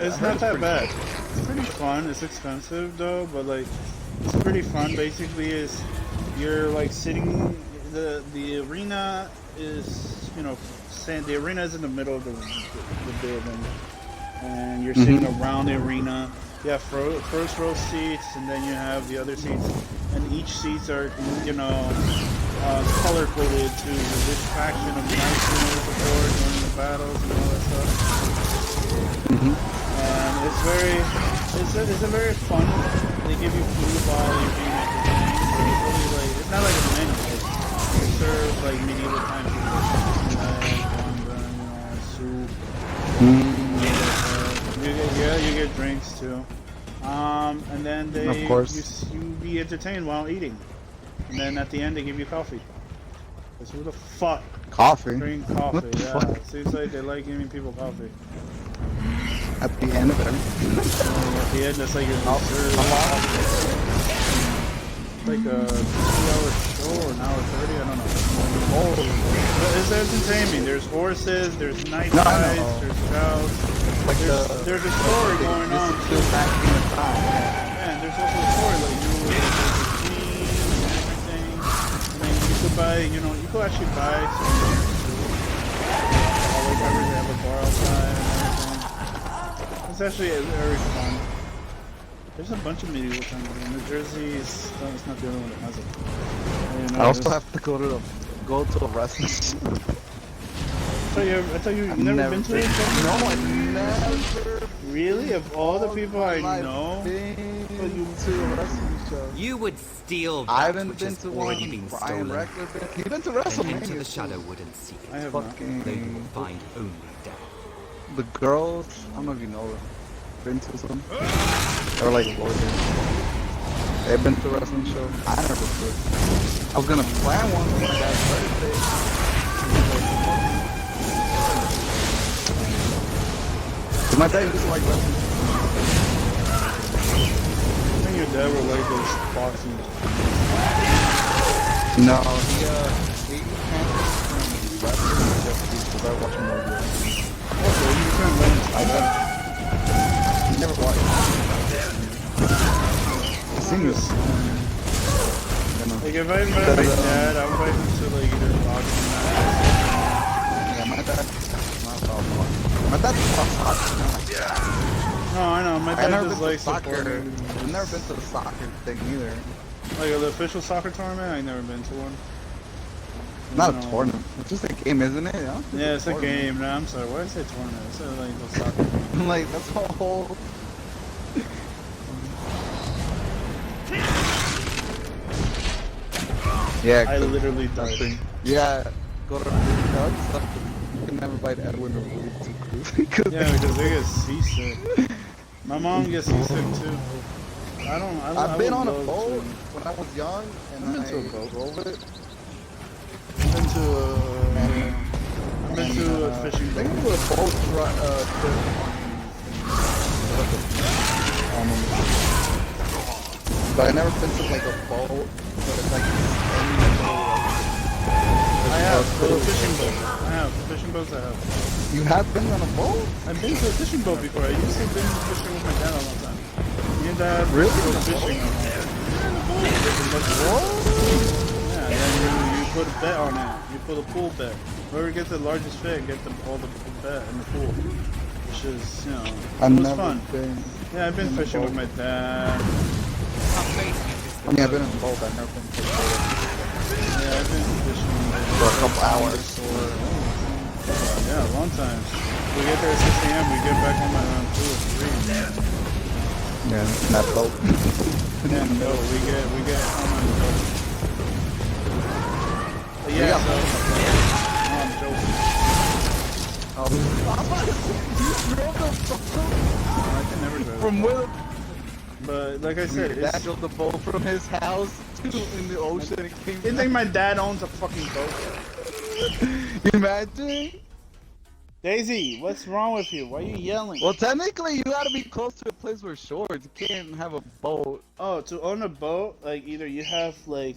it's not that bad. It's pretty fun. It's expensive though, but like it's pretty fun. Basically, is you're like sitting. The arena is the arena is in the middle of the building, and you're sitting around the arena. You have first row seats, and then you have the other seats, and each seats are color coded to which faction of knights you want to support during the battles and all that stuff. And it's a very fun. They give you food while you're being entertained. It's not like a menu. They serve like medieval times soup. You get drinks too. And then you be entertained while eating. And then at the end they give you coffee. Because who the fuck drink coffee? Yeah, it seems like they like giving people coffee. At the end of it. At the end, it's like you're like a 2-hour show or an hour 30. I don't know. But it's entertaining. There's horses. There's night rides. There's cows. Like there's a story going on. Still back in the time. Yeah, and there's also a story like you with the team and everything. I mean, you could buy. You could actually buy some beers too. Like they have a bar outside and everything. It's actually very fun. There's a bunch of medieval times in New Jersey. It's not the only one that has it. I also have to go to a wrestling show. I thought you've never been to it? No, I've never. Really? Of all the people I know? Been to a wrestling show. You would steal that I haven't which been has to already one. been Brian stolen. Reckler, you've been to Enter WrestleMania. the Shadowwood and seek I it. have Fucking There you will find only death. the girls. I don't know if you know them. Been to some. Or like Lording. They've been to a wrestling show. I never been to it. I was gonna plan one for my dad's birthday. My dad used to like wrestling. I think your dad would like those boxing. No, he can't wrestling just because I watch him over. Okay, you can't learn. He never watched it. I've seen this. Like if I invite my dad, I would invite him to like either boxing matches. Yeah, my dad. My dad's not soccer. No, I know. My dad just likes soccer. supporting. I've never been to the soccer thing either. Like the official soccer tournament, I've never been to one. Not a tournament. It's just a game, isn't it? Yeah, it's a game. No, I'm sorry. Why did I say tournament? I said like the soccer game. Like that's a whole. Yeah, I literally died. Yeah, go to Ducks. You can never bite Edwin or Louis too. Yeah, because they get seasick. My mom gets seasick too. I've been on a boat when I was young, and I've been to a boat. Drove it. I've been to a fishing boat. They can do a boat trip. But I never been to like a boat, but it's like I have a fishing boat. I have fishing boats. I have. You have been on a boat? I've been to a fishing boat before. I used to been fishing with my dad all the time. Me and dad Really? go fishing. Yeah, and then you put a bet on it. You put a pool bet. Whoever gets the largest fish gets all the bet in the pool. Which is, it was fun. Yeah, I've been fishing with my dad. I mean, I've been in a boat, I've never been to a boat. Yeah, I've been fishing For a couple hours. Yeah, a long time. We get there at 6 a.m. We get back home around 2 or 3. Yeah, in that boat. Yeah, no, we get home on the boat. But yeah, so, no, I'm joking. I can never drive. From where? But like I said, Your dad drove the boat from his house to in the ocean and came you think my dad owns a fucking boat? You imagine? Daisy, what's wrong with you? Why are you yelling? Well, technically, you gotta be close to a place where shores. You can't have a boat. Oh, to own a boat, like either you have like,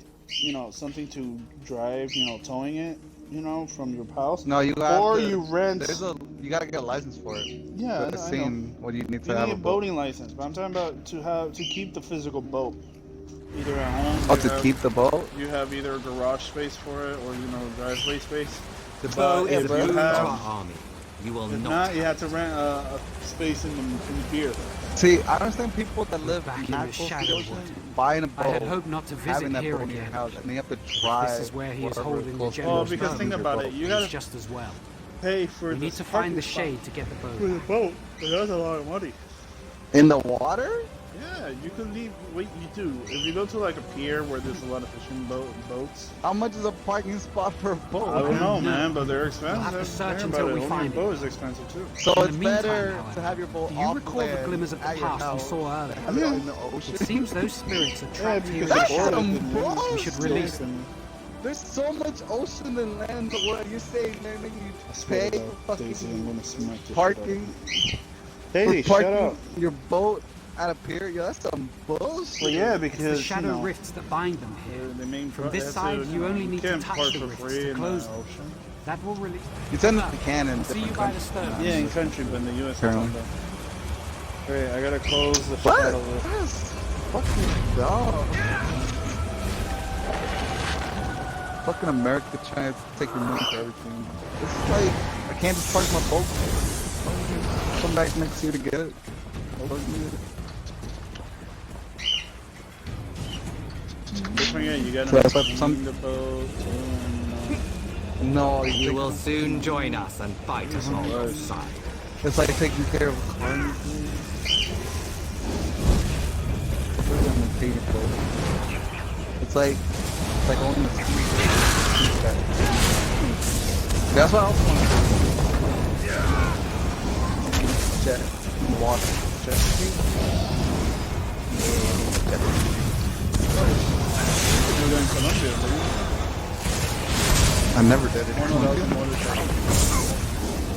something to drive, towing it, you know, from your house. No, you have Or to, you rent. you gotta get a license for it. Yeah, I've I know. seen what you need to You have need a a boat. boating license, but I'm talking about to keep the physical boat. Either at home Oh, to keep the boat? you have either a garage space for it or driveway space. The But boat, As yeah, a if you boon to have, our army, you will if not. not, you have to rent a space in the pier. See, I understand people that live Back in not the close to the shadow ocean, wood. buying a boat, I had hoped not to visit having that here boat in your again. house, and they have to drive. This is where he is wherever holding the close to general's Well, because boat. think use your about boat. it, you It's gotta just as well. pay for We need to find the shade to get the for boat. the boat. But that's a lot of money. In the water? Yeah, you could leave. Wait, you do. If you go to like a pier where there's a lot of fishing boats. How much is a parking spot for a boat? I don't know, know. man, but they're We'll have to expensive. search Think until about we it. Owning find a boat it. is expensive too. So In it's the meantime, better however, to have your boat do you off recall the land glimmers of the at your past we house saw earlier? than have it Yeah. in the ocean. It seems those spirits are Yeah, trapped here in because the the boat shadow. is bullshit. We should release them. There's so much ocean and land in the world. You're saying, man, nigga, you I swear pay to God, for Daisy, I'm fucking gonna smack this parking, shit Daisy, for shut parking up. your boat at a pier. Yo, that's some bullshit. Well, yeah, It's the because shadow rifts that bind them here. the main From this side, you only need to can't touch park the for rifts free to in close the them. ocean. That will release. You technically can in I'll see you different by the countries. stove. Yeah, in country, but in the U.S. it's Apparently. not that. Wait, I gotta close the What? shadow lift. That's fucking dumb. Fucking America trying to take your money for everything. It's like, I can't just park my boat. Come back next year to get it. Don't forget, you gotta So that's what maintain some- the boat. No, You will soon join us and fight us on your side. It's like taking care of a car. It's like owning a ski. That's what I also want to do. Jet, water, jet ski. You're going to Colombia, right? I never did it. One of those motorcycles.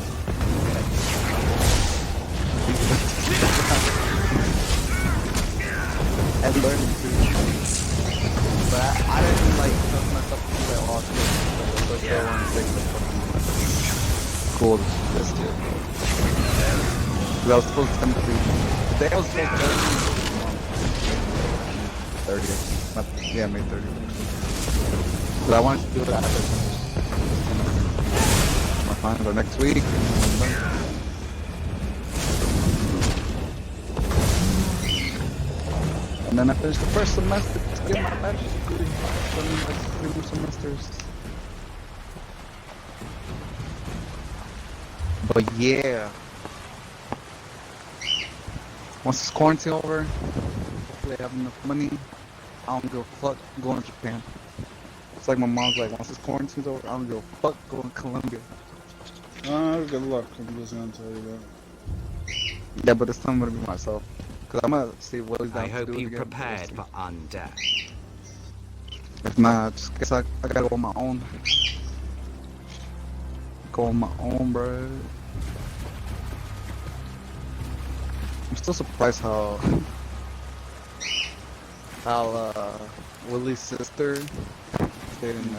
And learning to. But I didn't like trust myself to do that all day. So I want to take the fucking cool this year. Because I was supposed to come to the day I was supposed to 30th. Yeah, May 30th. But I wanted to do it after my finals are next week. And then I finished the first semester to get my bachelor's degree. So I'm like 3 semesters. But yeah. Once this quarantine over, hopefully I have enough money. I don't give a fuck going to Japan. It's like my mom's like, once this quarantine's over, I don't give a fuck going to Colombia. Good luck. I'm just gonna tell you that. Yeah, but this time I'm gonna be myself. Cause I'm gonna see what he's down I to hope do it you again. prepared for undeath. If not, I just guess I gotta go on my own. Go on my own, bro. I'm still surprised how Willie's sister stayed in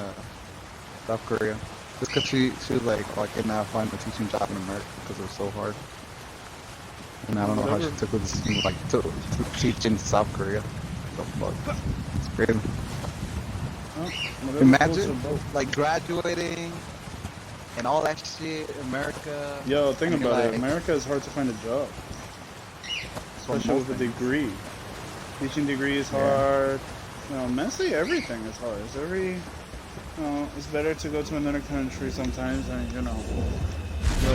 South Korea. Just cause she was like, oh, I cannot find a teaching job in America because it was so hard. And I don't know how she took the decision like to teach in South Korea. The fuck? It's crazy. Imagine like graduating and all that shit, America. Yo, think and about like, it. America is hard to find a job, especially with a degree. Teaching degree is hard. You know, mentally everything is hard. It's better to go to another country sometimes, and you know.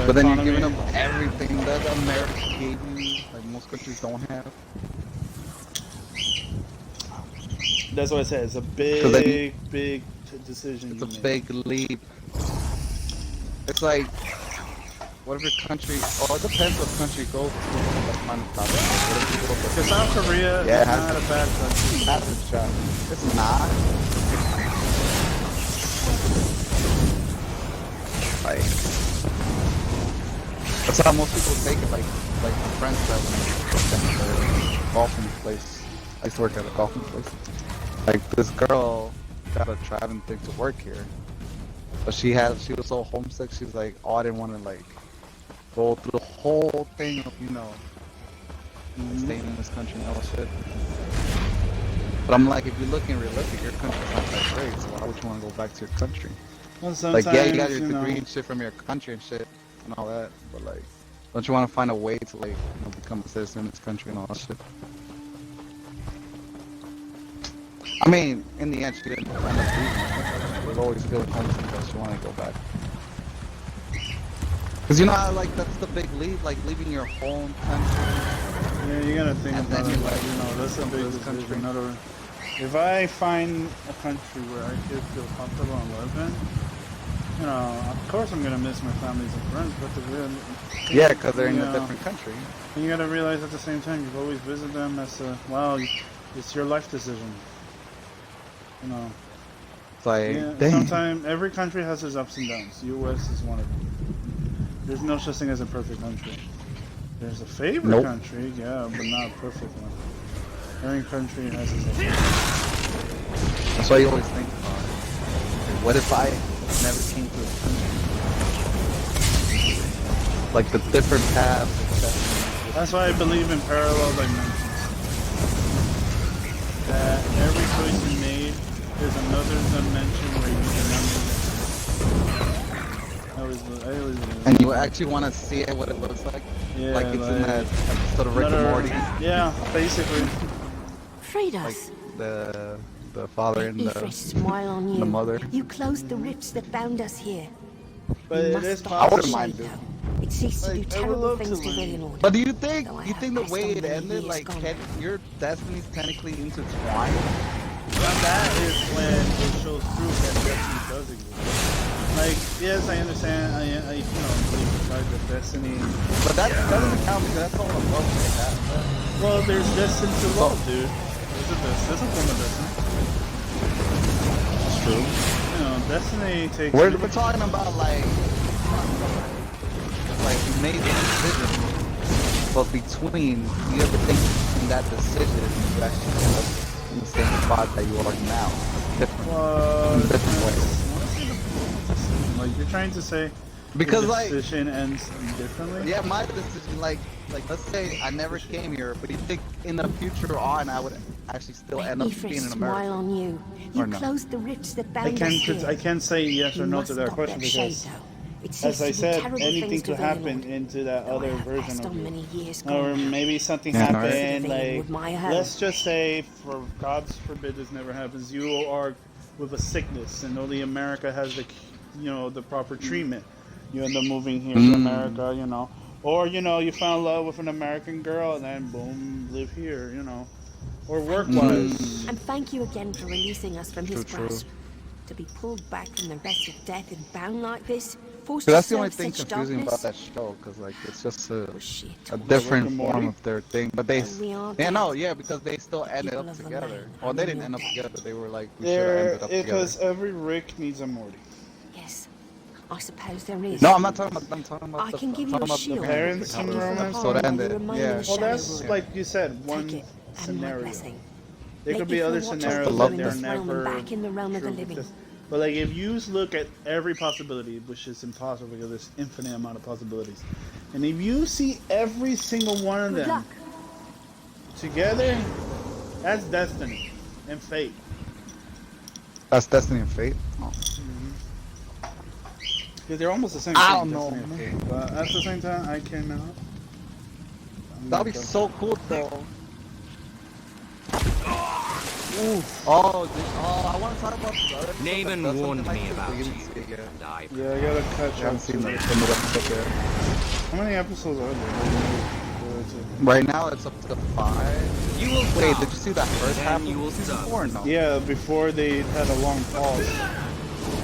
But then you're giving them everything that America gave you, like most countries don't have. That's what I said. It's a big decision. It's a big leap. It's like whatever country. Oh, it depends what country you go to. That's my topic. Because South Korea is not a bad country. That's a shot. It's not. Like that's how most people take it. Like my friends that went to a golfing place. I used to work at a golfing place. Like this girl got a traveling thing to work here, But she was so homesick. She's like, oh, I didn't want to like go through the whole thing of staying in this country and all that shit. But I'm like, if you're looking realistic, your country's not that great. So why would you want to go back to your country? Well, Like, yeah, you got sometimes, your degree and shit from your country and shit and all that. But like, don't you want to find a way to like become a citizen in this country and all that shit? I mean, in the end, she didn't end up leaving. She was always feeling homesick because she wanted to go back. Cause like that's the big leap, like leaving your home country. Yeah, you gotta think And about then it. you're like, That's a big this country. decision. If I find a country where I could feel comfortable and live in, of course I'm gonna miss my families and friends, but Yeah, because they're in a different country. And you gotta realize at the same time, you've always visited them as it's your life decision. It's like, dang. Sometimes every country has its ups and downs. U.S. is one of them. There's no such thing as a perfect country. There's a favorite country, yeah, but not a perfect one. Every country has its ups and downs. That's why you always think about it. What if I never came to this country? Like the different paths, etc. That's why I believe in parallel dimensions. That every choice you made, there's another dimension where you can And you actually want to see it, what it looks like? Yeah, like it's in that episode of Rick and Morty. Yeah, basically. Freed Like us. the father and Yeffrr, smile on you. the mother. You closed the rifts that bound us here. But You it must is stop I possible. wouldn't the mind shade, it. though. It ceased to do Like, I would terrible love things to to learn. Alien Order. But do you think Though I the have way passed it on many ended, years like gone. your destiny's technically intertwined? That is when it shows proof that destiny does exist. Like, yes, I understand. I believe the fact that destiny. But that doesn't count because that's all above like that. Well, there's destiny to love, dude. There's a form of destiny. It's true. Destiny takes. We're talking about like you made the decision, but between you ever think in that decision, you actually end up in the same spot that you are now, different, in a different way. Like you're trying to say, Because the like, decision ends differently. yeah, my decision, like let's say I never came here, but you think in the future on I would actually still end up Yeffrr, being in smile America? on you. Or You no? closed the rifts that bound I us here. can't say yes or You no must to that stop question that shade, because, though. It as ceased I to do said, terrible anything things could to Alien happen Order. into that Though I other have version passed of on you. many years Or gone. maybe something Yeah, happened, right. With my like, help. let's just say, for God's forbid this never happens, you are with a sickness and only America has the proper treatment. You end up moving here to America, Or, you found love with an American girl and then boom, live here, Or work-wise. And thank you again for releasing us from his True. grasp. To be pulled back from the rest of death and bound like this, forced So to that's the only serve thing such confusing darkness. about that show, because like it's just a Was she different and form Morty? of their thing. But they, And we are because they still ended People up of the together. land, Well, they and didn't you're end up dead. together. They were like, we should have ended up Because together. every Rick needs a Morty. Yes, I suppose there is. No, I'm not talking about. I'm talking about I the. can give I'm you talking a about shield. the Parents how and the romance? episode ended. Remain Yeah. in the Well, that's shadow. like you said, one Take it, and my scenario. blessing. There May could be Yeffrr other watch us scenarios from that in they're this realm and never back in the realm of the true living. because- But like, if you look at every possibility, which is impossible because there's infinite amount of possibilities, and if you see every single one of Good them luck. together, that's destiny and fate. That's Destiny and Fate. Oh. Because they're almost the same. I thing, don't know, Destiny and man. Fate. But at the same time, I cannot. That'd be so cool, though. I want to talk about the other. Naaman That's warned something me like about this, you, but you didn't see it yet. and I Yeah, I gotta catch I haven't up. seen the new episode yet. How many episodes are there? Right now, it's up to 5. You will Wait, die. did you see that first Then half you will of season serve. 4 or no? Yeah, before they had a long pause.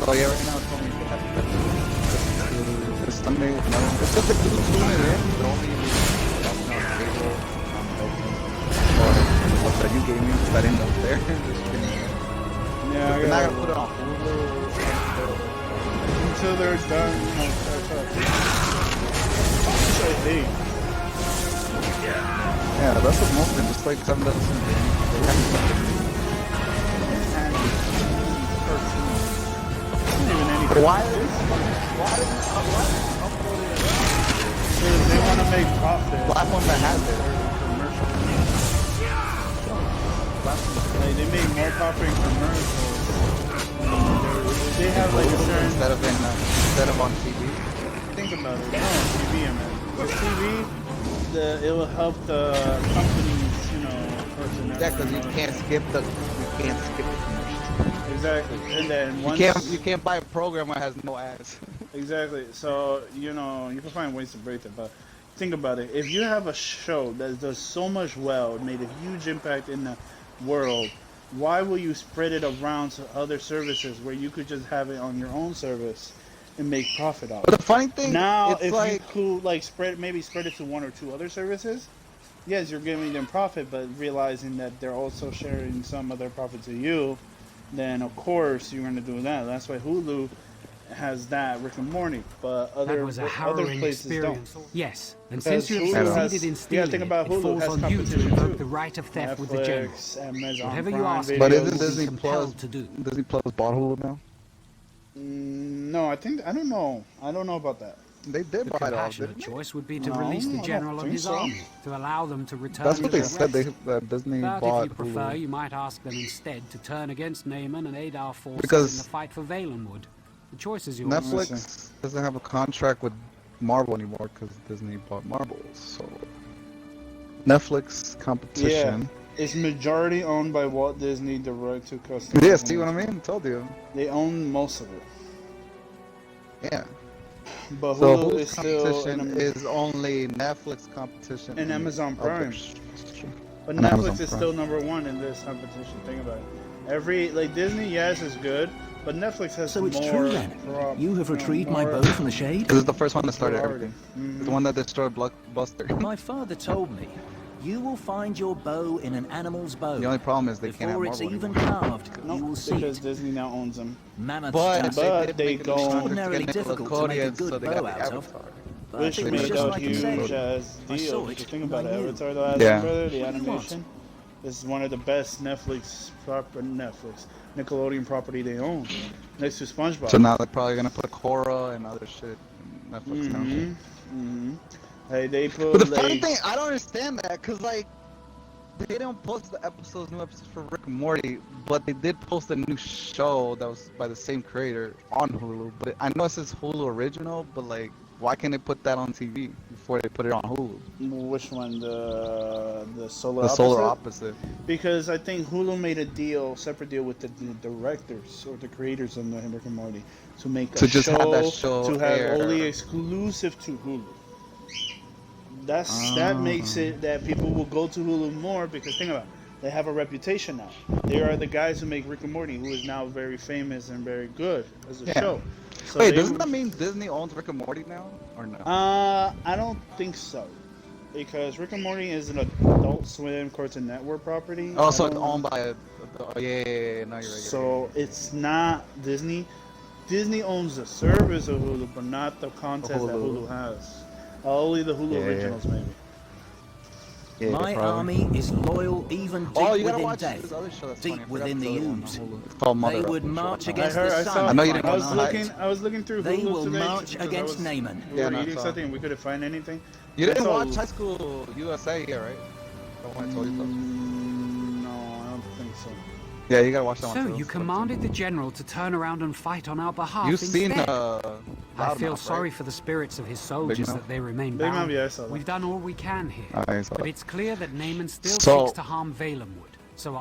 Oh yeah, right now it's only this Sunday. No, it's just a good tune it in. It's only watching on cable. Or what's that you gave me? That ain't up there. Just kidding. Yeah, I They're not gotta gonna put it on Hulu. until they're done. Catch up. Which I hate. Yeah, that's what most of them. Just like some of those games. They have Cartoon. It's not even any Why? Because they want to make profit. Platform that has it. Like they make more profit in commercials. They have like a certain. Instead of on TV. Think about it. No, TV, man. With TV, it will help the companies, you know, personnel. Yeah, because you can't skip the commercials. Exactly. And then once You can't buy a program that has no ads. Exactly. So, you know, you can find ways to break that, but think about it. If you have a show that does so much well, it made a huge impact in the world, why will you spread it around to other services where you could just have it on your own service and make profit off But it? the funny thing, Now, it's if like, you could like spread it to one or two other services, yes, you're giving them profit, but realizing that they're also sharing some of their profit to you, then of course you're going to do that. That's why Hulu has that Rick and Morty, but That other was a other harrowing places experience. don't. Yes, and Because since you Hulu have has- succeeded in yeah, stealing think about it Hulu falls has on you to competition invoke too. the right of theft with the general. Netflix, Amazon Whatever you Prime ask Video. but you isn't will be Disney compelled Plus to do. Disney Plus bought Hulu now? No, I don't know. I don't know about that. They did The buy it off, compassionate didn't they? choice would be to No, release I the don't general and think his so. army to allow them to return That's to what they their said. rest. That Disney But bought if you prefer, Hulu. you might ask them instead to turn against Naaman and aid our forces Because in the fight for Valenwood. The choice is yours. Netflix doesn't have a contract with Marvel anymore because Disney bought Marvel. So Netflix competition. It's majority owned by Walt Disney direct to customer. Yeah, see what I mean? Told you. They own most of it. Yeah. But So Hulu Hulu's is still competition is only Netflix competition and Amazon Prime. others. But And Netflix Amazon is Prime. still number one in this competition. Think about it. Like Disney, yes, is good, but Netflix has So it's more. true then. You have retrieved my bow from the shade? This is the first one that started priority. everything. It's the one that destroyed Blockbuster. My father told me, you will find your bow in an animal's bow. The only problem is they can't have Before it's Marvel even anymore. carved, No, you will see because it. Disney now owns them. Mammoth But stuff. But they they did make don't- a Extraordinarily contract to get difficult to make a Nickelodeon, good so they got bow the out of. Avatar. But Which it was made just a like you huge said. deal. I saw If you it, think and about I it, knew. Avatar: The Last Yeah. Airbender, the What do you want? animation, is one of the best Netflix Nickelodeon property they own, next to SpongeBob. So now they're probably gonna put Korra and other shit in Netflix now. Hey, they put But the funny like thing, I don't understand that, cause like they don't post the new episodes for Rick and Morty, but they did post a new show that was by the same creator on Hulu. But I know it says Hulu original, but like, why can't they put that on TV before they put it on Hulu? which one, the Solar The Opposite? Solar Opposite. Because I think Hulu made a separate deal with the directors or the creators of Rick and Morty to make To a just show, have that show to have air. only exclusive to Hulu. That makes it that people will go to Hulu more because think about it, they have a reputation now. They are the guys who make Rick and Morty, who is now very famous and very good as a Yeah. show. So Wait, they- doesn't that mean Disney owns Rick and Morty now, or no? I don't think so, because Rick and Morty is an Adult Swim Cartoon Network property. Oh, so I it's don't- owned by a. Oh, yeah, no, you're right. So it's not Disney. Disney owns the service of Hulu, but not the content that Hulu. Hulu has. Only the Hulu Yeah. originals, maybe. Yeah, My probably. army is loyal even deep Oh, you gotta within watch death. this other show that's Deep funny. I forgot within to the tell you on ooze. Hulu. It's called Mother They Up. would march against I the heard. sun. I know you to didn't find I was watch our the looking. light. I was looking through They Hulu will today march because against I was, Naaman. We Yeah, were no, I eating saw. something. We couldn't find anything. You didn't That's all- watch High School USA yet, right? The one I told you about. No, I don't think so. Yeah, you gotta watch that one So too. you commanded the general to turn around and fight on our behalf You've seen instead. I feel Loudmouth, sorry right? for the spirits of his soldiers Mouth? that they remain Big bound. Mouth, yeah, I saw that. We've done all we can here, I saw but that. it's clear that Naaman still So- seeks to harm Valenwood. So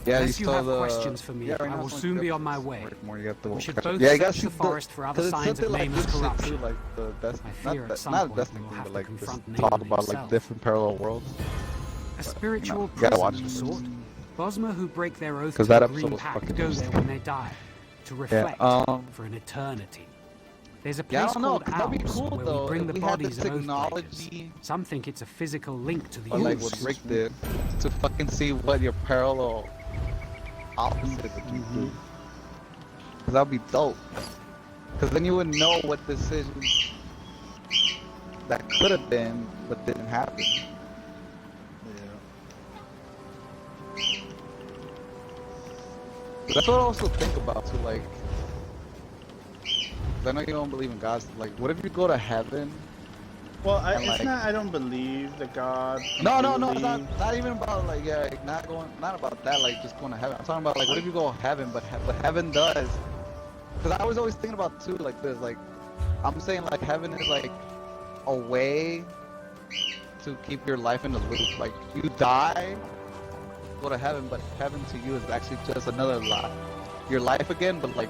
Yeah, unless you saw have the... questions for me, yeah, right I now will it's soon only be on my episodes. way. More you have to We should catch up. both Yeah, you search gotta the see forest for other 'cause it's signs of something like Naaman's good shit corruption. too, like the best, I not fear at the, some not point Destiny we will thing, have but to like just confront talk Naaman about like himself. different parallel worlds. A spiritual you gotta watch prison of it. sort. Bosma who break their oath to 'Cause that the episode Green was Pact fucking go there interesting. when they die, to reflect for an eternity. There's a Yeah, I place don't know, called 'cause that'd be Owls cool where though we bring if the we had the bodies of oath breakers. technology, Some think it's a physical link to the or like Ooze. what Rick did, to fucking see what your parallel opposite would do. Cause that'd be dope. Cause then you would know what decisions that could have been, but didn't happen. That's what I also think about too, like 'Cause I know you don't believe in God. Like, what if you go to heaven? Well, And, it's like- not. I don't believe that God. No, it's completely- not even about like not about that. Like just going to heaven. I'm talking about like what if you go to heaven, but what heaven does? Because I was always thinking about too like this. Like I'm saying like heaven is like a way to keep your life in the loop. Like you die, go to heaven, but heaven to you is actually just another life, your life again, but like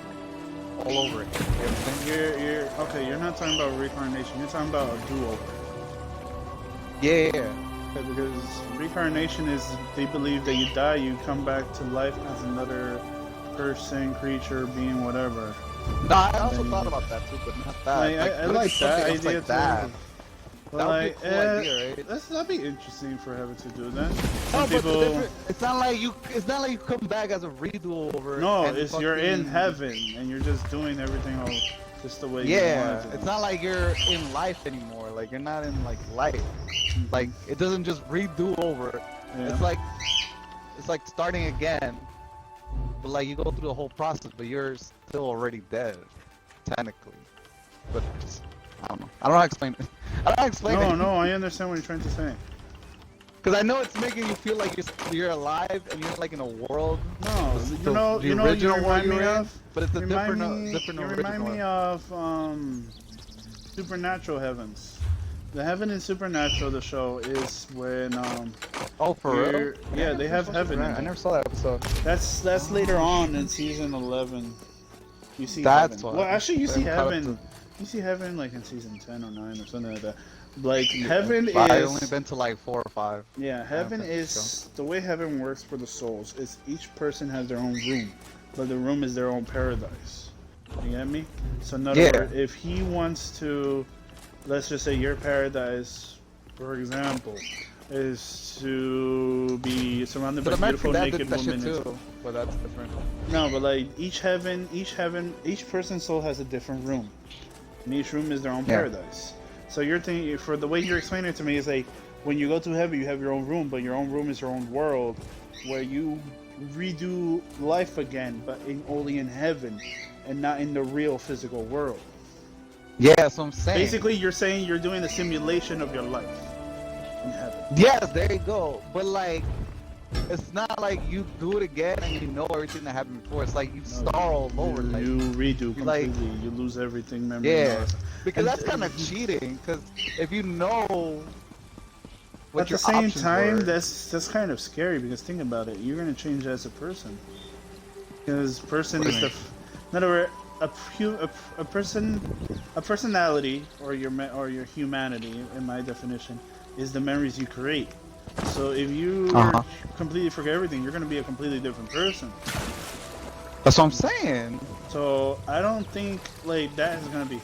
all over again. You know what I'm saying? You're okay. You're not talking about reincarnation. You're talking about a do-over. Yeah. Okay, because reincarnation is they believe that you die, you come back to life as another person, creature, being, whatever. No, I also thought about that too, but not that. Like, I what if like it's that something else idea like that? too. That would be a cool idea, right? That'd be interesting for heaven to do that. No, Some people. it's not like you come back as a redo over. No, and it's you're in fucking- heaven and you're just doing everything all just the way you Yeah, want it to. it's not like you're in life anymore. Like you're not in like life. Like it doesn't just redo over. Yeah. It's like starting again. But like you go through the whole process, but you're still already dead, technically. But I don't know. I don't know how to explain it. I don't know how to explain it. No, I understand what you're trying to say. Because I know it's making you feel like you're alive and you're like in a world. No, The you know you original remind world me you're in, of. but it's a Remind different me original. of Supernatural Heavens. The Heaven in Supernatural, the show, is when Oh, for real? you're- yeah, they have heaven in I there. never saw that episode. That's later on in season 11. You see That's heaven. why. Well, actually, you see I'm caught up heaven. to- You see heaven like in season 10 or 9 or something like that. Like heaven But I is. only been to like 4 or 5. Yeah, heaven think is the way heaven works for the souls. Is each person has their own room, but the room is their own paradise. You get me? So in other Yeah. words, if he wants to, let's just say your paradise, for example, is to be surrounded But by imagine beautiful that naked did that women. shit too. But that's different. No, but like each person's soul has a different room, and each room is their own Yeah. paradise. So you're thinking, for the way you're explaining it to me, is like when you go to heaven, you have your own room, but your own room is your own world, where you redo life again, but only in heaven, and not in the real physical world. Yeah, that's what I'm saying. Basically, you're saying you're doing a simulation of your life in heaven. Yes, there you go. But like, it's not like you do it again and you know everything that happened before. It's like you start all over. Like, You redo like- completely. You lose everything, memory. yeah, loss. because And- that's kind of cheating. Because if you know what At the your same options time, were, that's kind of scary because think about it. You're gonna change as a person. Because person What do is you the, in other words, a personality or your humanity, in my definition, is the memories you create. So if you completely forget everything, you're gonna be a completely different person. that's what I'm saying. So I don't think like that is gonna be.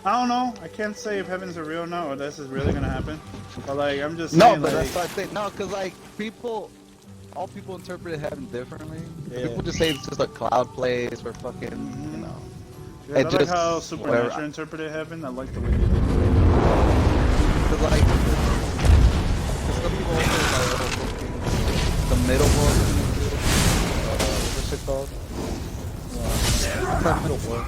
I don't know. I can't say if heaven's a real now or this is really gonna happen. But like I'm just No, saying, but like, that's what I think. No, because like all people interpret heaven differently. Yeah. People just say it's just a cloud place or fucking, you know. yeah, I it like just- how Supernatural whatever. interpreted heaven. I like the way they did it. Cause like, some people also like the middle world. What's that shit called? What's that middle world?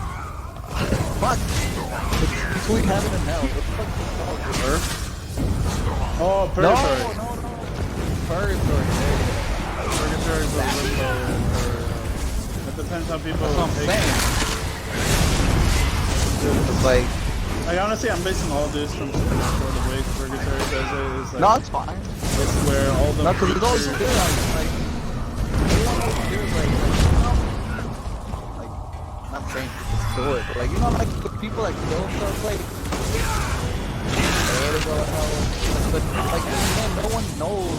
Fuck! It's between heaven and hell. What the fuck is it called? Earth? Oh, No, purgatory. no. Purgatory. Purgatory is a limbo. It depends how people That's what I'm take saying. It's like, honestly, I'm basing all this from Supernatural. The way Purgatory does it is like no, it's fine. it's where all the No, because it's always creatures- good. Like, everyone always feels like, not saying just do it, but like, you know, like the people that kill stuff, like, they go to hell. But like, no one knows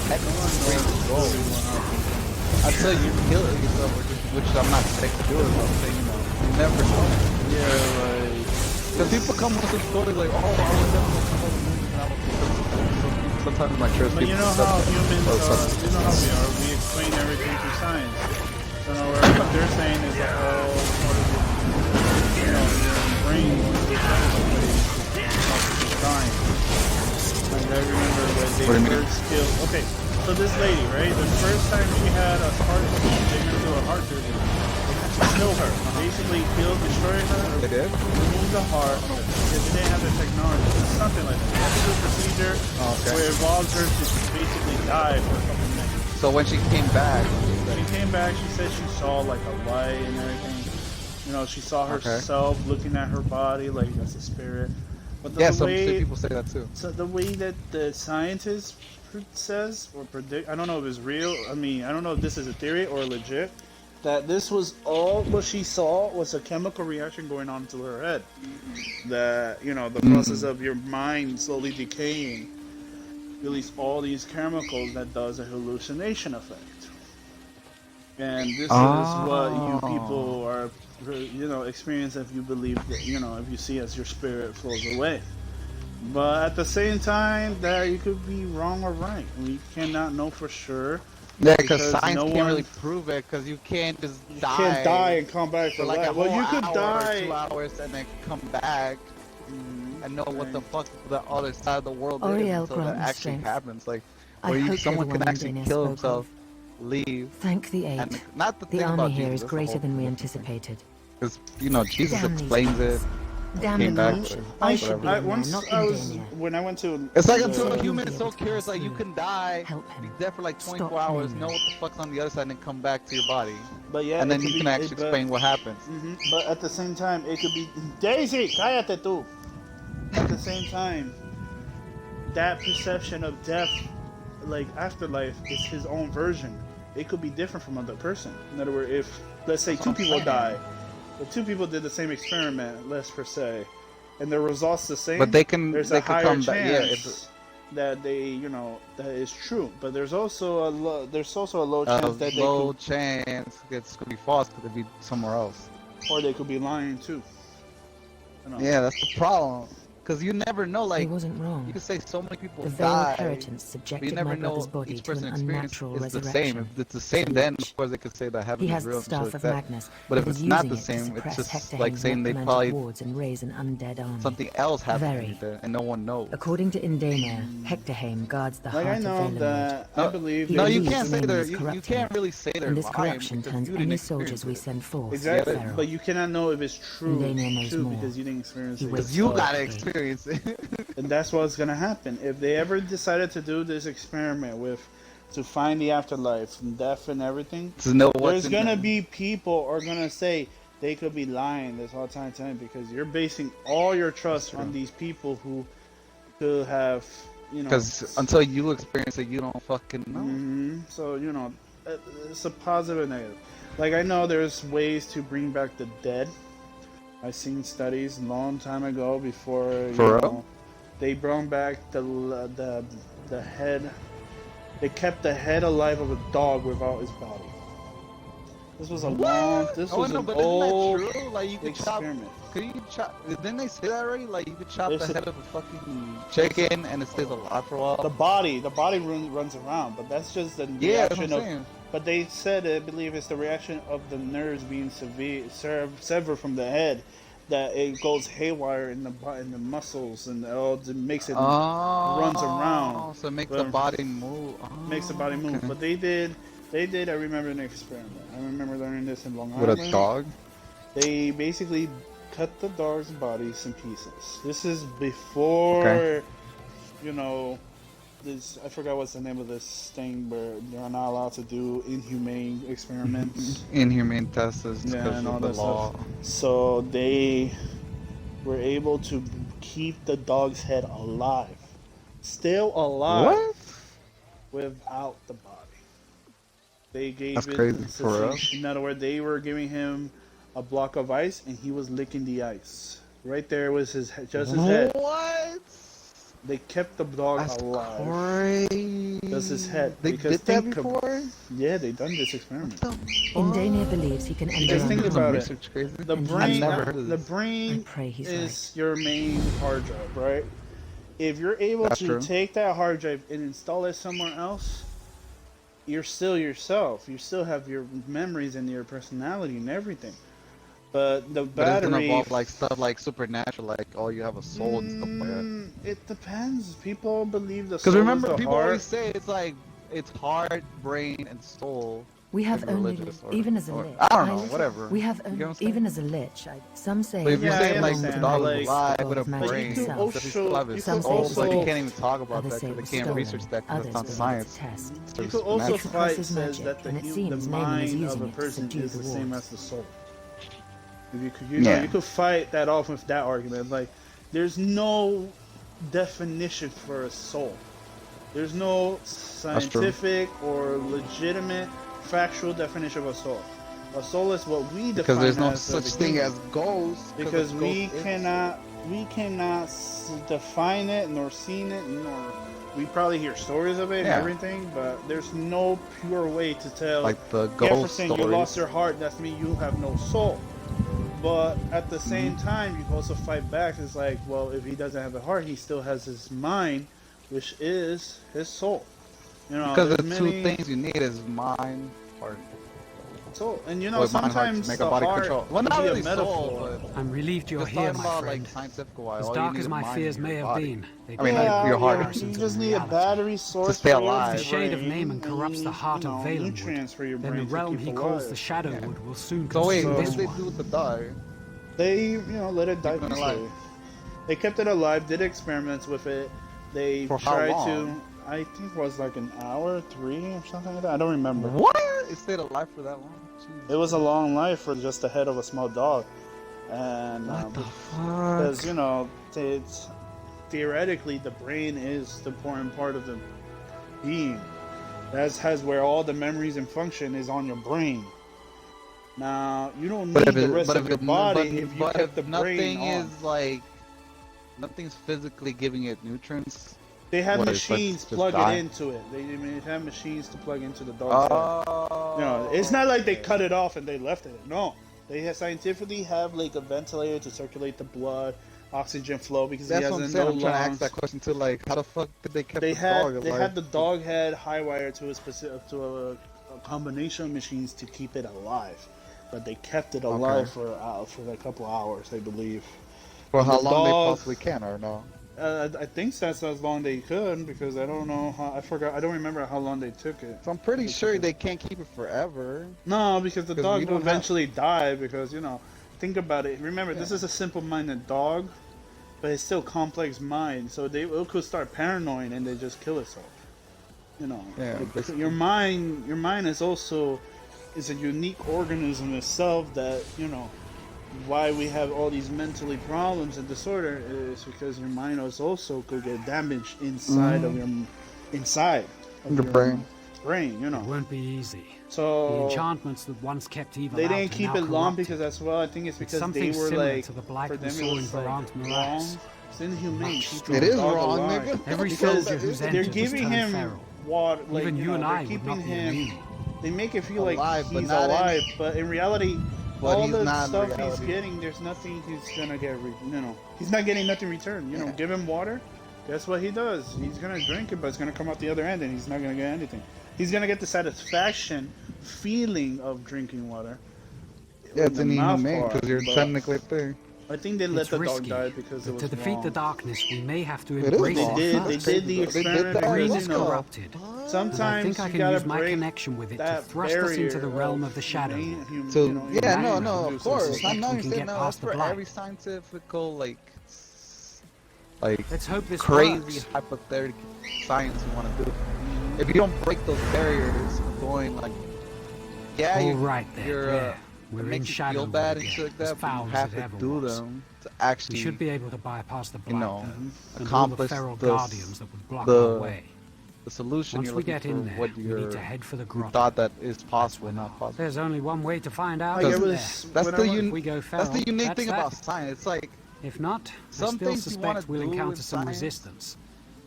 where to go until you kill it yourself, which I'm not sick to do it. I'm saying, you know, you never know. Yeah, like Because people come with some stories like, oh, I was definitely sometimes my church but you know how humans are. You know how we are. We explain everything through science. So in other words, what they're saying is that all part of your brain is dying. Like I remember when they What do you mean? first killed. Okay, so this lady, right? The first time she had a heart, they went to a heart surgery. She kill her. Basically, destroy her, They did? remove the heart, because they didn't have the technology. It's something like that. They have to do a procedure where it involves her to basically die for a couple minutes. So when she came back, When she came back, she said she saw like a light and everything. You know, she saw herself looking at her body like as a spirit. But some people say that too. So the way that the scientist says or predict, I don't know if it's real. I mean, I don't know if this is a theory or legit. That this was all what she saw was a chemical reaction going on to her head. That, you know, the process of your mind slowly decaying release all these chemicals that does a hallucination effect. And this is what you people are, you know, experience if you believe that, you know, if you see as your spirit flows away. But at the same time, that you could be wrong or right. We cannot know for sure. Yeah, because science can't really prove it, because you can't just die. You can't die and come back for like a whole you could hour die. or 2 hours and then come back and know what the fuck the other side of the world is until that actually happens. Like, where someone can actually kill himself, leave. Thank the eight. And not the thing the about army here Jesus, is greater than we anticipated. because, you know, Jesus Damn explains it. Damn Came the back march. with I should be in there, once not I in was Dania. when I went to. It's like the- until a human is Be so able to curious, like you pursue. can die, Help him. be dead for like 24 Stop hours, him. know what the fuck's on the other side, and then come back to your body. But yeah, And then it could you can be- actually but- explain what happens. But at the same time, it could be Daisy. Cállate tú. At the same time, that perception of death, like afterlife, is his own version. It could be different from other person. In other words, if let's say two people die, the two people did the same experiment, let's per se, and the results the same. But they can, there's they a could higher come back. Yeah, chance that they, you know, that is true. But there's also a low chance that low chance it's could be false, could be somewhere else. or they could be lying too. You know. Yeah, that's the problem. Because you never know, He like, wasn't wrong. you could say so many people The veil die, inheritance but you subjected never my know brother's body each to an person's experience unnatural is the resurrection. same. If it's the same, then of course they could say that heaven He is has real the and shit staff like of that. Magnus, But if is it's not using the it to same, it's suppress just Hector like Hame's saying they necromantic probably wards and raise an undead army. something else happened Very. there and no one knows. According to Indania, Hector Hame guards the Like heart I know of Valenwood. that I believe He No, there's- you believes can't the say name they're is you corrupting can't him, really say they're and this lying corruption because turns you didn't any experience soldiers we it. send forth Exactly, feral. but you cannot know if it's true Indania knows too more. because you didn't experience He it. waits Because you for gotta it. experience it. And that's what's gonna happen if they ever decided to do this experiment to find the afterlife and death and everything. To know what's There's in gonna there. be people are gonna say they could be lying this whole time because you're basing all your trust on these people who could have, you know. Because until you experience it, you don't fucking know. So you know, it's a positive and negative. Like I know there's ways to bring back the dead. I've seen studies a long time ago before. For you real? know, they brought back the head. They kept the head alive of a dog without his body. This was a long. This was no, an but old isn't that true? Like you could chop. experiment. Could you chop? Didn't they say that already? Like you could chop There's the a- head of a fucking chicken and it stays alive for a while. The body runs around, but that's just the Yeah, that's what reaction I'm of. saying. But they said, I believe, it's the reaction of the nerves being severed from the head, that it goes haywire in the muscles and it makes it runs around. So it makes But- the body move. makes the body move. okay. But they did. I remember an experiment. I remember learning this in Long With Island. a dog? They basically cut the dog's bodies in pieces. This is before, Okay. you know, this. I forgot what's the name of this thing where they're not allowed to do inhumane experiments. Inhumane tests Yeah, because and all of the that law. stuff. So they were able to keep the dog's head alive, still alive, What? without the body. They gave That's it. crazy, for real? In other words, they were giving him a block of ice, and he was licking the ice. Right there was his just his head. What? They kept the dog That's alive. crazy. Just his head. They Because did that think of- before? Yeah, they done this experiment. Indania believes he can enter Because think our about home. it. Research crazy. The And brain, he's never heard of the this. I brain pray he's is your main hard drive, right? If you're able That's to true. take that hard drive and install it somewhere else, you're still yourself. You still have your memories and your personality and everything. But the But it's gonna battery, involve like stuff like supernatural, like oh you have a soul and stuff like that. it depends. People believe the soul Because remember, is the people heart. always say it's like it's heart, brain, and soul. We have like only, religious or, even as a or lich. I don't know, whatever. We have You get what I'm only, saying? even as a lich. Some say. But if you're Yeah, saying I like the understand, dog but, is like- alive with a But you brain, could does he still have you his could soul? also- Like you can't even talk about Others that say because it they was can't research stolen. that because Others that's not believe science. it's a test. It's You just could also magic. fight Crosses says magic, that and it the seems Naaman is mind of using a it to person subdue is the the same wolves. as the soul. If you could, you know, Yeah. you could fight that off with that argument. Like, there's no definition for a soul. There's no scientific or legitimate factual definition of a soul. A soul is what we define Because there's no as such a thing human. as ghosts. Because a we ghost is- cannot define it nor seen it, nor we probably hear stories of it and Yeah. everything, but there's no pure way to tell. like the Yeffrr ghost saying you lost stories. your heart, that's mean you have no soul. But at the same Mm-hmm. time, you can also fight back. It's like, well, if he doesn't have a heart, he still has his mind, which is his soul. You know, Because the there's two many things you need is mind, heart. soul, and you know, Well, mind, heart to sometimes make the a body heart control. Well, could not be really a metaphor. soul, but I'm relieved you're just here, talking my about friend. like scientific wise. As all you dark need as is my mind fears and may your have body. been, they I mean, pale like, in your heart. comparison You to just the need a reality. battery source stay for alive. your If the shade of brain, Naaman and corrupts the heart you of know, Valenwood, nutrients for your then brain the to realm keep he calls alive. the Shadowwood will soon So wait, consume what this did they one. do with the dog? They, you know, let it die Keep it peacefully. alive. They kept it alive, did experiments with it. They For how tried long? to, I think it was like an hour, 3 or something like that. I don't remember. What? It stayed alive for that long? It was a long life for just the head of a small dog. And What the fuck? because, you know, it's theoretically the brain is the important part of the being. That has where all the memories and function is on your brain. Now you don't need the rest of your body if you kept the brain nothing on. is like, nothing's physically giving it nutrients. They have What, it's like machines just plug die? it into it. They have machines to plug into the dog's head. Oh. You know, it's not like they cut it off and they left it. No, they scientifically have like a ventilator to circulate the blood, oxygen flow because That's he what I'm has saying. no I'm trying to ask lungs. that question too. Like, how the fuck did they keep They the dog alive? had the dog head high wired to a specific a combination of machines to keep it alive, but they kept it alive for a couple hours, I believe. For how the long they dog- possibly can, or no? I think that's as long they could because I don't know how I forgot. I don't remember how long they took it. So I'm pretty sure they can't keep it forever. No, because the 'Cause dog we will don't have- eventually die because, you know, think about it. Remember, this is a simple-minded dog, but it's still complex mind. So it could start paranoid and they just kill itself. You know, Yeah, basically. your mind is also is a unique organism itself that, you know, why we have all these mentally problems and disorder is because your mind is also could get damaged inside of your Your brain. brain, you It know. won't be easy. The So enchantments that once kept evil they out didn't are keep now it long corrupted. because as well. I think it's because something they were similar like to the black for we them saw it in was like Varant wrong. Morass. It's inhumane. Much keeping It a is dog wrong, alive. nigga. Every Because soldier who's they're entered was giving turned him feral. water. Like, Even you you know, and they're I would keeping not be him. immune. They make it feel Alive, like but he's not in- alive, but in reality, But all he's the not in stuff he's reality. getting, there's nothing he's gonna get. You know, he's not getting nothing in return. You know, give him water. Guess what he does? He's gonna drink it, but it's gonna come out the other end, and he's not gonna get anything. He's gonna get the satisfaction feeling of drinking water. Yeah, it's in the mouth inhumane part, because you're but technically there. I think they let It's the risky, dog die because it but was to defeat wrong. the darkness, we may have to It is embrace wrong. it They first. did the They did experiment that. because, Green you is know, corrupted. And I sometimes think I you can gotta use my break connection with it to that thrust us into the barrier realm of the shadow. So you know, yeah, no, human of reproduces course. so I'm we not can saying get no. That's past the for blight. every scientifical like Let's hope this crazy works. hypothetical science you want to do. If you don't break those barriers, going like, yeah, All you, right then, you're yeah. it We're in makes you shadow feel bad again, and shit like as that, but foul you as have it to ever do was. them to actually, We should be able to bypass the blight, you know, and all the accomplish feral the guardians that would block the our way. the solution Once you're we looking get for, in there, what we you're, need to head for the you grotto. thought that is possible, not possible. There's only one way to find out. Like, it isn't was- there? That's when the I If we go feral, that's the unique that's thing that. about science. It's like If not, some I still things you wanna suspect we'll do encounter with some science, resistance.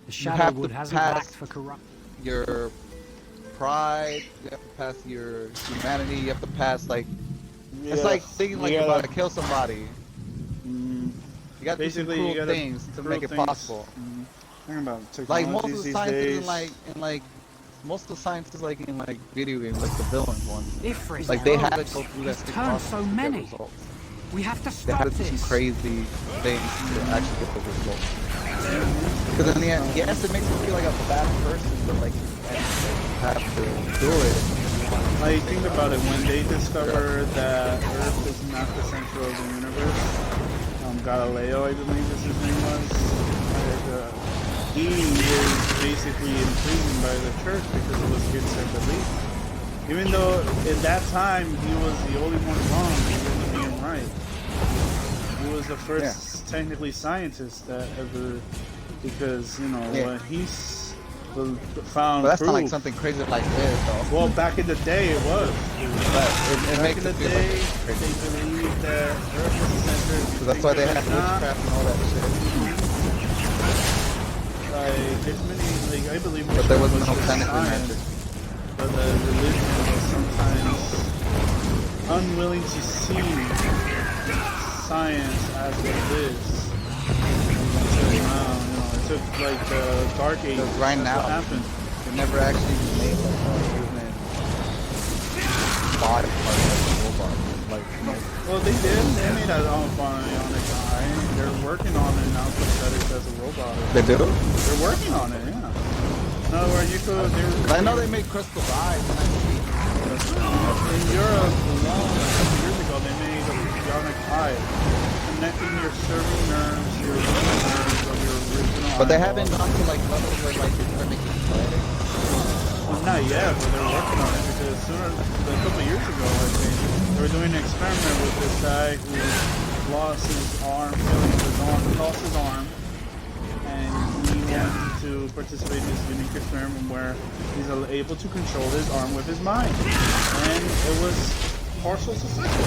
The you have to Shadowwood hasn't pass lacked for corrupt. your pride, you have to pass your humanity, you have to pass like it's like thinking like you're about to kill somebody. You got to do some Basically, you cruel gotta things to cruel make it things. possible. Talking about Like most of technologies the these sciences days. in like most of the sciences like in like video games, like the villains ones. Yeffrr is Like they had to close. go through that He's same turned process so to get many. results. We have to They stop had to do some this. crazy things to actually get the results. Because in the end, yes, it makes you feel like a bad person, but like you have to do it. Like, think about it. When they discover that Earth is not the center of the universe, Galileo, I believe is his name was, he is basically imprisoned by the church because it was against their belief. Even though at that time he was the only one wrong, he was being right. He was the first technically scientist that ever, because you know when he's found but that's proof. not like something crazy like this, though. Well, back in the day it was. But it Back makes in the it feel day, like they believed that Earth was the center. so that's why they had witchcraft and all that shit. Like, there's many, like, I believe But there wasn't no just planetary science, magic. but the religion was sometimes unwilling to see science as it is. It took like the Dark Ages. Right now, what happened. they never actually made like body part like a robot. Like, you know. Well, they did. They made that on bionic eye. They're working on it now to set it as a robot. They do? They're working on it, yeah. In other words, you could. I know they made crystal eyes. In Europe, a couple years ago, they made a bionic eye, connecting your cervical nerves, your nerves of your original. But they haven't gone to like levels where like they're making kinetic. Well, not yet, but they're working on it because sooner, a couple years ago, I think, they were doing an experiment with this guy who lost his arm, lost his arm, and he wanted to participate in this unique experiment where he's able to control his arm with his mind, and it was partial successful.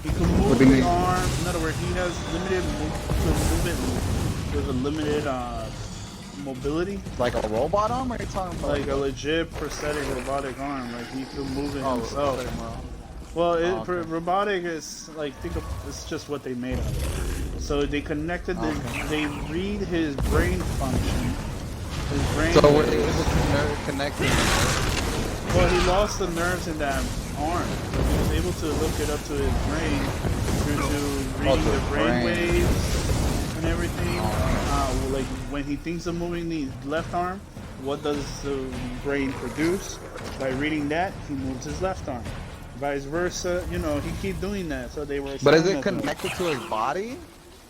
He could move his arm. In other words, he has limited movement with a limited mobility. Like a robot arm, or are you talking about? Like a legit prosthetic robotic arm. Like he could move it himself. Well, robotic is like it's just what they made of it. So they connected. They read his brain function. His brain. So were they able to connect it? Well, he lost the nerves in that arm. So he was able to hook it up to his brain due to reading the brain waves and everything. Like when he thinks of moving the left arm, what does the brain produce? By reading that, he moves his left arm. Vice versa, you know, he keep doing that. So they were. But is it connected to his body?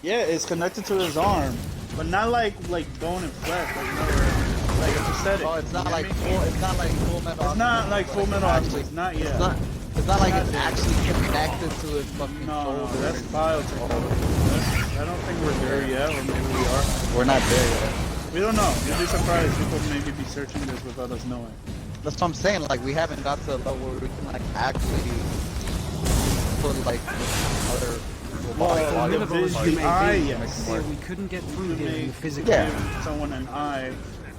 Yeah, it's connected to his arm, but not like bone and flesh, like like a prosthetic. Oh, it's not like full. It's not like Full Metal. It's not like Full Metal Alchemist. Not yet. It's not like it's actually connected to his fucking No, that's biotechnology. I don't think we're there yet, or maybe we are. We're not there yet. We don't know. You'd be surprised. People maybe be searching this without us knowing. That's what I'm saying. Like we haven't got to a level where we can like actually put like other. The eye, yes. Yeah, we couldn't get through here physically. Give someone an eye,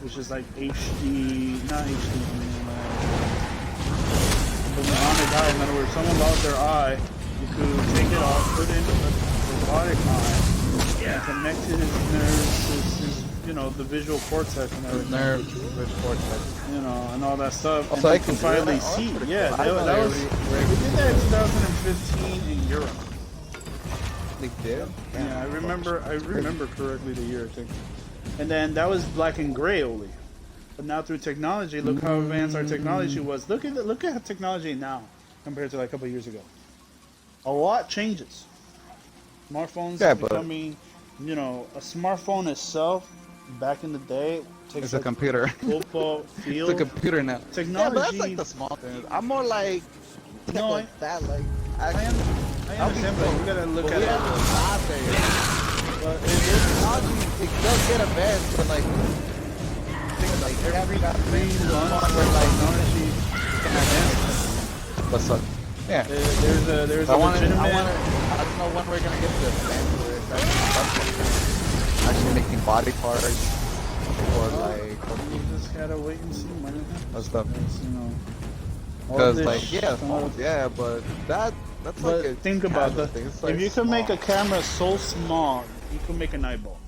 which is like HD, not HD. But an eye, in other words, someone lost their eye, you could take it off, put in a robotic eye, and connect to his nerves, his you know, the visual cortex and everything. Visual cortex. You know, and all that stuff. Also, and you can finally see. Yeah, that was. We did that in 2015 in Europe. They did? Yeah, I remember correctly the year, I think. And then that was black and gray only. But now through technology, look how advanced our technology was. Look at technology now compared to like a couple of years ago. A lot changes. Smartphones are becoming, you know, a smartphone itself back in the day takes it's a computer. Football field. It's a computer now. Technology. Yeah, but that's like the small things. I'm more like that. Like I understand, but you gotta look at it. But it does get advanced, but like they're having that thing where technology can advance. What's up? Yeah. There's a legitimate. I don't know when we're gonna get to the advance where it's actually making body parts or like. You just gotta wait and see, man. What's up? You know. Because like yeah, but that's but like a think about that. Like if you can make a camera so small, you can make an eyeball.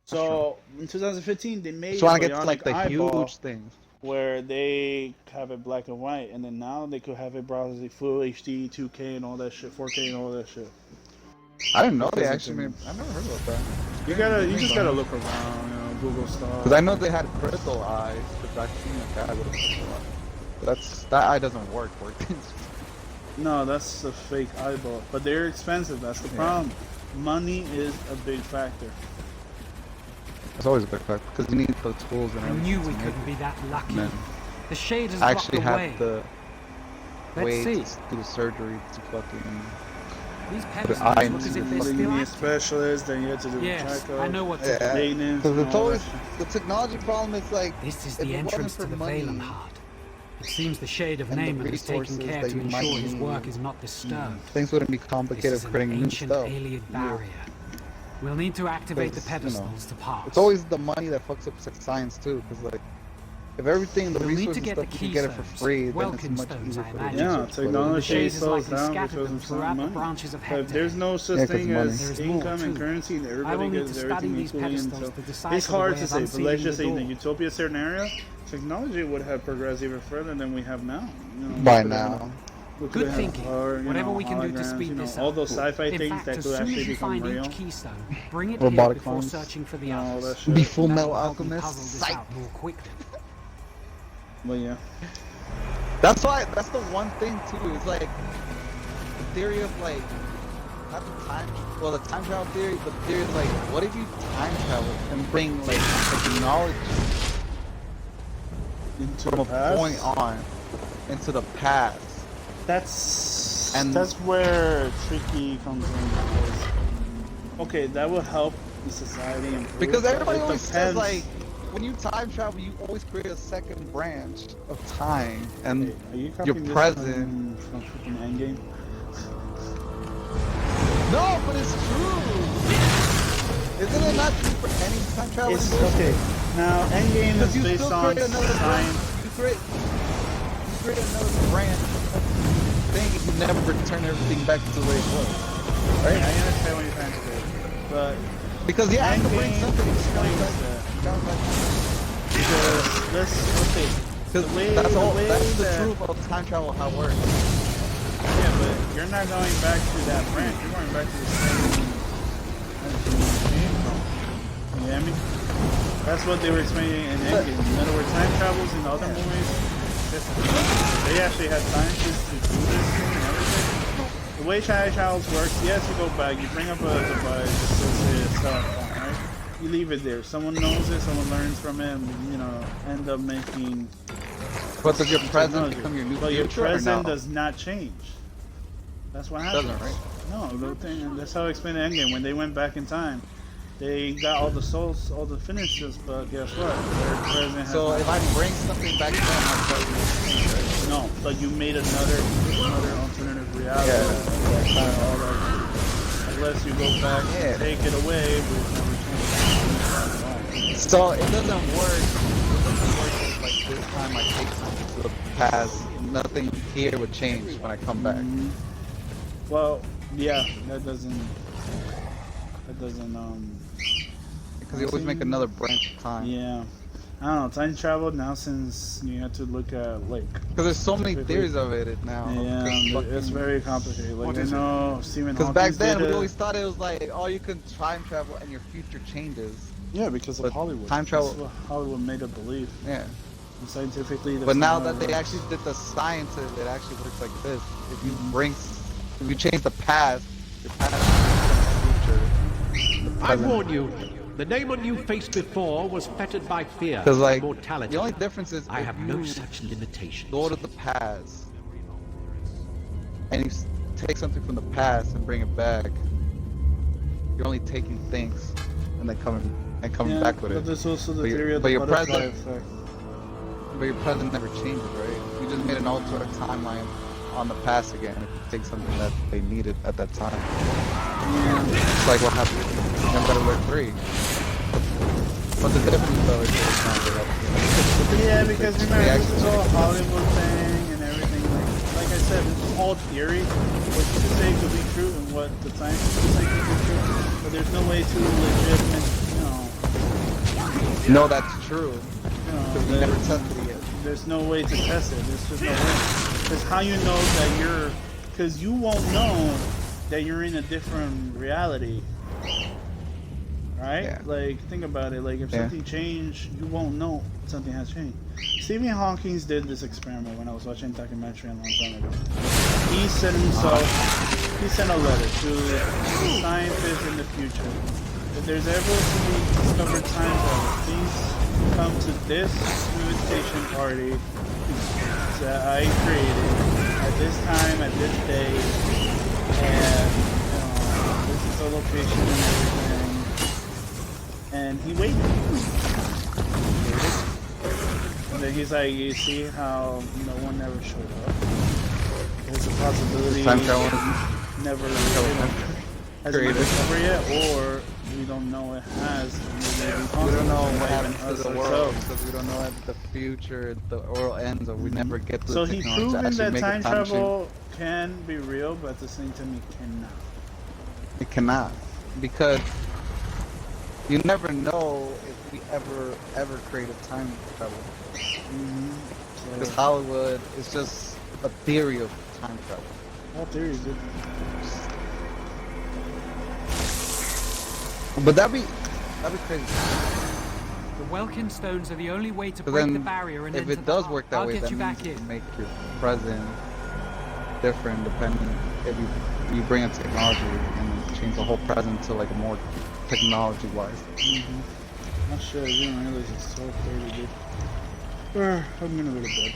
So in 2015, they made. So I get to like the huge things where they have it black and white, and then now they could have it browsing full HD, 2K, and all that shit, 4K, and all that shit. I didn't know they actually made. I never heard about that. You just gotta look around, you know, Google stuff. Because I know they had crystal eyes, but I've seen a guy with a crystal eye. That eye doesn't work. No, that's a fake eyeball. But they're expensive. That's the problem. Money is a big factor. It's always a big factor because you need the tools and I everything. knew we to make couldn't it. be that lucky. Man. The shade has I blocked actually the way. have the Let's way see. to do the surgery to fucking. These eye pedestals look into as the if they're Then you still need a active. specialist, then you have to do Yes, checkup, I know what to do. maintenance, Because and it's all always that. the technology problem is like. This is if the it wasn't entrance for to the money Valenhard. It seems the Shade of and the Naaman has taken resources care that to you might ensure his need, work is not disturbed. Things wouldn't be This complicated is an creating new ancient stuff. alien Yeah. barrier. We'll need to activate the Because, you know, pedestals to pass. It's always the money that fucks up science too, because like if everything, the We'll need to resources get stuff the you can get it for keystones, free, then Welkin it's much stones, easier I for imagine. the Yeah, research. The technology Shade has slows likely down scattered because them of throughout the money. branches of But there's Hector. no such Yeah, 'cause thing money. as There's more, income and too. currency, and I will everybody need gets to study everything these equally. And pedestals so to decipher it's the hard way to of say, but unsealing let's just the say in the door. Utopia scenario, technology would have progressed even further than we have now. You know, By we could have- now. we could Good have thinking. our, you Whatever know, we can do to holograms, speed you know, this all up. those sci-fi In things fact, that as could soon actually as you become find real. each keystone, bring it Robotic here before arms. searching for the All others. that shit. Be Full That Metal will help me Alchemist. puzzle this Psych. out more quickly. But yeah. That's the one thing too. It's like the theory of like not the time. Well, the time travel theory. The theory is like, what if you time travel and bring like technology Into from the a past. point on into the past? That's where tricky comes in because okay, that would help the society improve. Because but everybody it always says depends. like, when you time travel, you always create a second branch of time, and Hey, are you your copying this present. from freaking Endgame? No, but it's true. Isn't it not true for any time travel? It's okay. Now Endgame Because is you based still on create another branch. science. You create another branch of thing. You never return everything back to the way it was, I right? understand what you're trying to say, but Because you have to bring Endgame something explains that. Because Because the way that's the that- truth of time travel, how it works. Yeah, but you're not going back to that branch. You're going back to the same. You hear me? That's what they were explaining in Endgame. In other words, time travels in other movies. They actually had scientists to do this thing and everything. The way time travels works, yes, you go back, you bring up a device, associated stuff, right? You leave it there. Someone knows it, someone learns from it, and, you know, end up making. But does your present technology. become your new But your future or present no? does not change. That's what It happens. doesn't, right? No, the thing, that's how I explained the Endgame. When they went back in time, they got all the souls, all the finishes, but guess what? Their present has So not- if I bring something back to them, my present will change, right? no, but you made another alternative reality. Yeah. That kind of all that. Unless you go back Yeah. and take it away, we've never changed. So it doesn't work. It doesn't work like this time I take something to the past. Nothing here would change when I come back. Well, yeah, that doesn't. Because you always make another branch of time. Yeah. I don't know, time travel now since you have to look at like Because there's so many theories of it now. yeah, it's very complicated. Like I know Stephen Because back Hawking then did we it. always thought it was like, oh, you can time travel and your future changes. Yeah, because of But Hollywood. time travel- That's what Hollywood made it believe. Yeah. And scientifically, that's But now not how that it they works. actually did the science, it actually works like this. If you change the past, your past becomes the future. I warn you, the Naaman you faced before was fettered by fear Because like, and mortality. the only difference is I if have you no such limitations. go to the past and you take something from the past and bring it back, you're only taking things and then coming Yeah, back with but it. there's also the But your- theory of but the your butterfly present- effect. But your present never changes, right? You just made an alternate timeline on the past again if you take something that they needed at that time. It's like what happened in Better World 3. But the difference though is it's not good. Yeah, because They remember, this actually is all make it. Hollywood thing and everything. Like I said, this is all theory. What you could say could be true and what the scientists could say could be true. But there's no way to legitimate, No, that's true. Because we never there's- tested it yet. there's no way to test it. There's just no way. Because how you know that you're... Because you won't know that you're in a different reality. right? Yeah. Like, think about it. Like, if something changed, you won't know something has changed. Stephen Hawking did this experiment when I was watching a documentary a long time ago. He sent himself, he sent a letter to scientists in the future. If there's ever to be discovered time travel, please come to this invitation party that I created at this time, at this day, and this is the location and everything. And he waited. And then he's like, you see how no one ever showed up? There's a possibility Time travel never has been discovered yet, or we don't know it has. We don't know what happens to the world because we don't know at the future the world ends or we never get to So the he's technology to proven actually that make time a time travel can be real, but at the same time it cannot. It cannot, because you never know if we ever create a time travel. Because Hollywood is just a theory of time travel. All theories, dude. But that'd be crazy. The Welkin stones are the only way to So break then, the barrier and if enter it the does heart. work that I'll way, get that you means back you in. can make your present different depending if you bring a technology and change the whole present to like a more technology-wise. Not sure, I didn't realize it's so 30, dude. I'm gonna go to bed.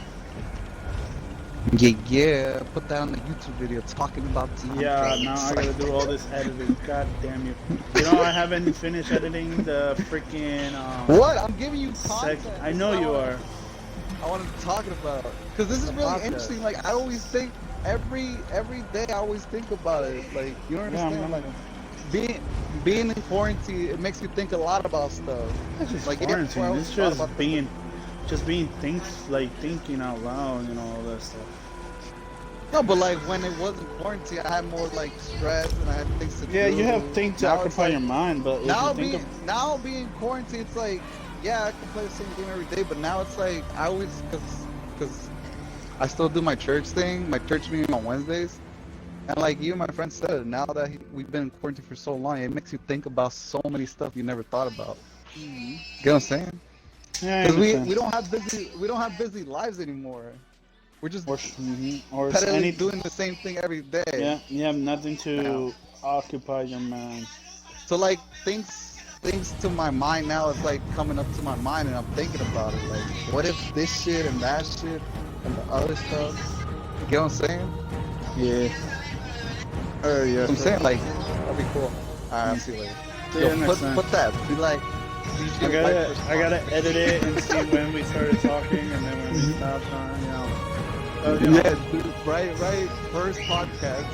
Yeah, put that on the YouTube video talking about time Yeah, travel. now I gotta do all this editing. God damn you. You know, I haven't finished editing the freaking, What? I'm giving you content. I know you are. I wanted to talk about because this is The really podcast. interesting. Like I always think every day I always think about it. Like you don't Yeah, understand. Like being in quarantine, it makes you think a lot about stuff. It's just Like, yeah, quarantine. before I It's was just about being thinking out loud and all that stuff. No, but like when it wasn't quarantine, I had more like stress and I had things to do. Yeah, you have things to Now it's occupy like- your mind, but if Now you think now being quarantined, it's like, yeah, I can play the same game every day, but now it's like I always because I still do my church thing, my church meeting on Wednesdays, and like you and my friend said, now that we've been in quarantine for so long, it makes you think about so many stuff you never thought about. You know what I'm saying? yeah, I Because understand. we don't have busy lives anymore. We're just or pedally any doing the same thing every day. yeah, you have nothing to occupy your mind. So like things to my mind now is like coming up to my mind and I'm thinking about it. Like, what if this shit and that shit and the other stuff? You get what I'm saying? Yeah. Yeah. What I'm saying, like, that'd be cool. Alright, I'll see you later. Yeah, Yo, put that. Be like, I gotta edit it and see when we started talking and then when we stopped on, you know. Yeah, dude, right, first podcast.